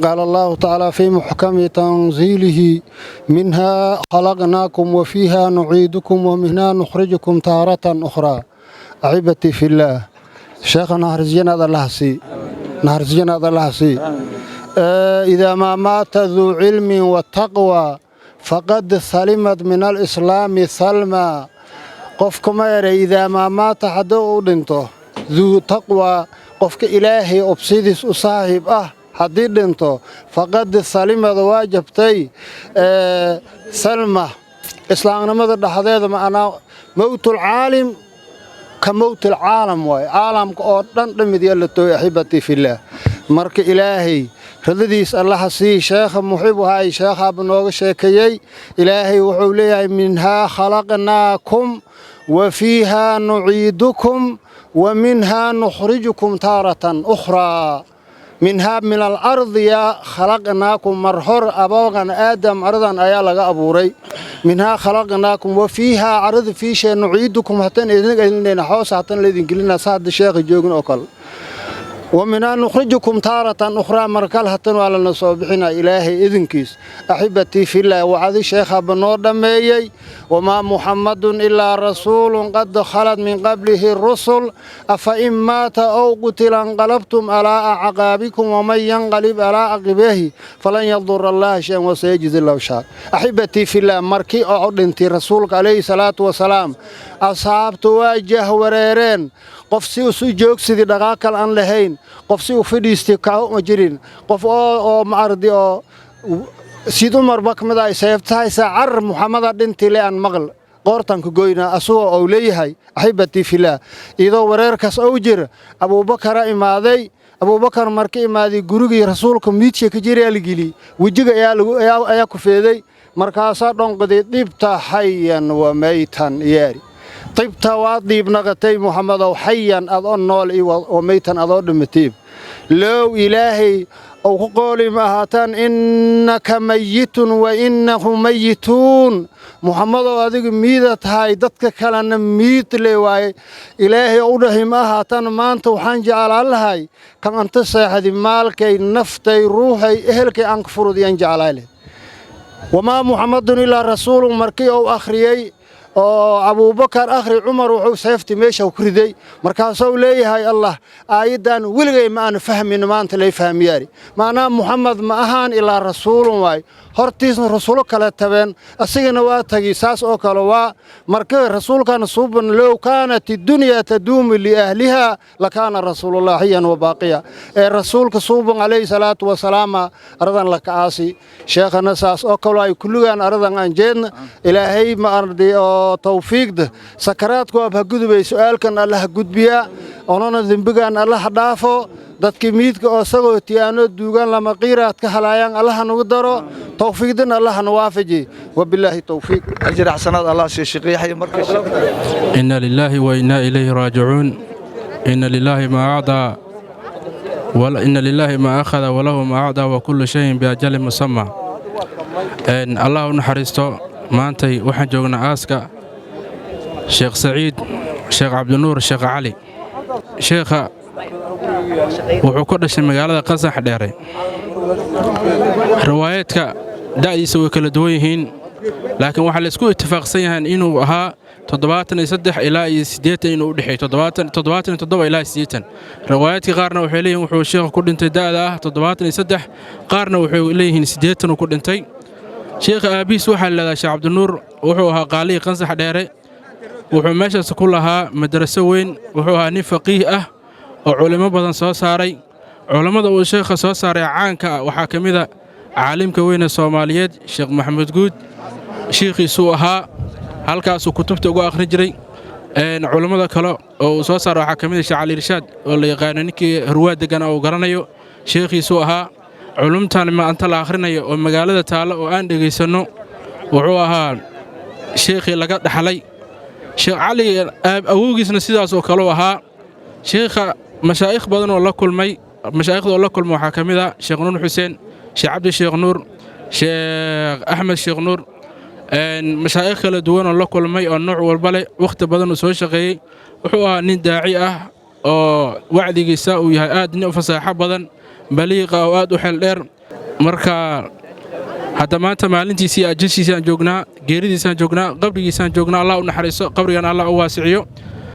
قال الله تعالى في محكم تنزيله منها خلقناكم وفيها نعيدكم ومنها نخرجكم تارة أخرى. أحبتي في الله، شيخ نهر الجنة الله سي نهر الجنة الله سي إذا ما مات ذو علم والتقوى فقد سلمت من الإسلام سلما. قفكم إذا ما مات حدو دنته ذو تقوى قفك إلهي أبسيدس أصاحب haddii dhinto faqad salimada waa jabtay salma islaamnimada dhaxdeeda macnaa mawtul caalim ka mawtul caalam waay caalamka oo dhan dhamid yeelato ahibati fillah. marka ilaahay radadiis allah sii sheekha muxiib wahay sheekha banooga sheekayay ilaahay wuxuu leeyahay minha khalaqnaakum wa fiiha nu'iidukum wa minha nukhrijukum taaratan ukhra. منها من الأرض يا خلقناكم مرحور أبوغان آدم أرضا أيا لغا أبوري منها خلقناكم وفيها عرض في شيء نعيدكم حتى إذن حوص حتى الذين قلنا سعد الشيخ جوغن أقل ومنها نخرجكم تارة أخرى مركل حتى على النصوبحنا إلهي إذن كيس. أحبتي في الله وعذي شيخ بنور دميي وما محمد إلا رسول قد خلت من قبله الرسل أفإن مات أو قتل انقلبتم على أعقابكم ومن ينقلب على عقبيه فلن يضر الله شيئا وسيجزي الله شاء. أحبتي في الله مركي أعلنتي رسولك عليه الصلاة والسلام أصحاب تواجه وريرين qof si u soo joogsidii dhaqaaqal aan lahayn qof si u fadhiistay ka ma jirin qof oo maardi oo sidoo marba kamid ay sayftahay saar Muhammad dhintii leen maqal qoortan ku goyna asoo oo leeyahay ahibati fillah idoo wareerkaas oo jir Abu Bakar imaaday Abu Bakar markii imaaday gurigii rasuulka miidka ka jiray algili wajiga ayaa ku feeday markaas dhonqaday dibta hayyan wa maytan yaari طيبت واضيب نغتي محمد وحيا أظن نول وميتا أظن متيب لو إلهي أو قولي مهاتان إنك ميت وإنه ميتون محمد وذيك ميدت هاي دتك كلنا ميت لواي إلهي أوده مهاتان ما أنت وحنج على الهاي كم أنت سيحد مالك نفتي روحي أهلك أنكفر دي أنج على وما محمد إلا رسول مركي أو أخريي أبو بكر آخر عمر وحو سيفتي ميشا وكردي مركاسو ليهاي الله آيدان ولغي ما أنا فهم إن ما أنت لي فهم ياري معنا محمد ما أهان إلا رسول واي هرتيس رسولك كلا تبين أسيغن واتغي ساس أوكالوا مركا رسول كان صوبا لو كانت الدنيا تدوم لأهلها لكان رسول الله حيا وباقيا الرسول كصوبا عليه الصلاة والسلام أرضا لك عاسي شيخنا ساس أوكالوا كلغان أرضا أنجين إلهي ما أرضي توفيق ده سكراتكو أبها قدبي سؤال كان الله قدبيا ونانا ذنبغان الله دافو dadkii miidka oo sagoo tiyaano duugan lama qiiraad ka halayaan Allah nagu daro tawfiiqdan Allah na waafaji wabillahi tawfiiq ajr ahsanad Allah sheekhiyahay markii inna lillahi wa inna ilayhi raaji'un inna lillahi ma aada wala inna lillahi ma akhadha wa lahu ma aada wa kullu shay'in bi ajalin musamma in Allah naxariisto maantay waxaan joognaa aaska Sheikh Saeed Sheikh Abdul Nuur Sheikh Ali Sheikha wuxuu ku dhashay magaalada Qasax Dheere riwaayadka da'diisa way kala duwan yihiin laakiin waxa la isku ittifaaqsan yahay inuu ahaa 73 ilaa 80 inuu u dhaxay 77 ilaa 80 riwaayadka qaarna waxay leeyihiin wuxuu sheekhu ku dhintay da'da ah 73 qaarna waxay leeyihiin 80 ku dhintay sheekha aabiis waxa la Sheikh Abdul Nuur wuxuu ahaa qaali Qasax Dheere wuxuu meeshaas ku lahaa madraso weyn wuxuu ahaa nin faqiih ah oo culimo badan soo saaray culimada uu sheekha soo saaray caanka waxa kamida caalimka weyn ee Soomaaliyeed Sheikh Maxamed Guud sheekhiisu ahaa halkaas uu kutubta ugu akhrin jiray culimada kale oo soo saaray waxa kamida Sheikh Ali Rashad oo la yaqaan ninkii Harwaad degan oo garanayo sheekhiisu ahaa culumtan ma anta la akhrinayo oo magaalada taalo oo aan dhageysano wuxuu ahaa sheekhi laga dhaxlay Sheikh Ali awoogiisna sidaas oo kale ahaa sheekha مشايخ بدن ولا كل مي مشايخ ولا كل محاكمة شيخ نور حسين شيخ عبد الشيخ نور شيخ أحمد شيخ نور مشايخ الدوان ولا كل مي النوع والبلع وقت بدن وسوي شقي وحوا نداعية وعدي جساء ويهاد نفسها بدن بليغة وآد وحلير marka hadda maanta maalintiisii ajashiisaan joognaa geeridiisaan joognaa qabrigiisaan joognaa Allah u naxariiso qabrigan Allah u waasiciyo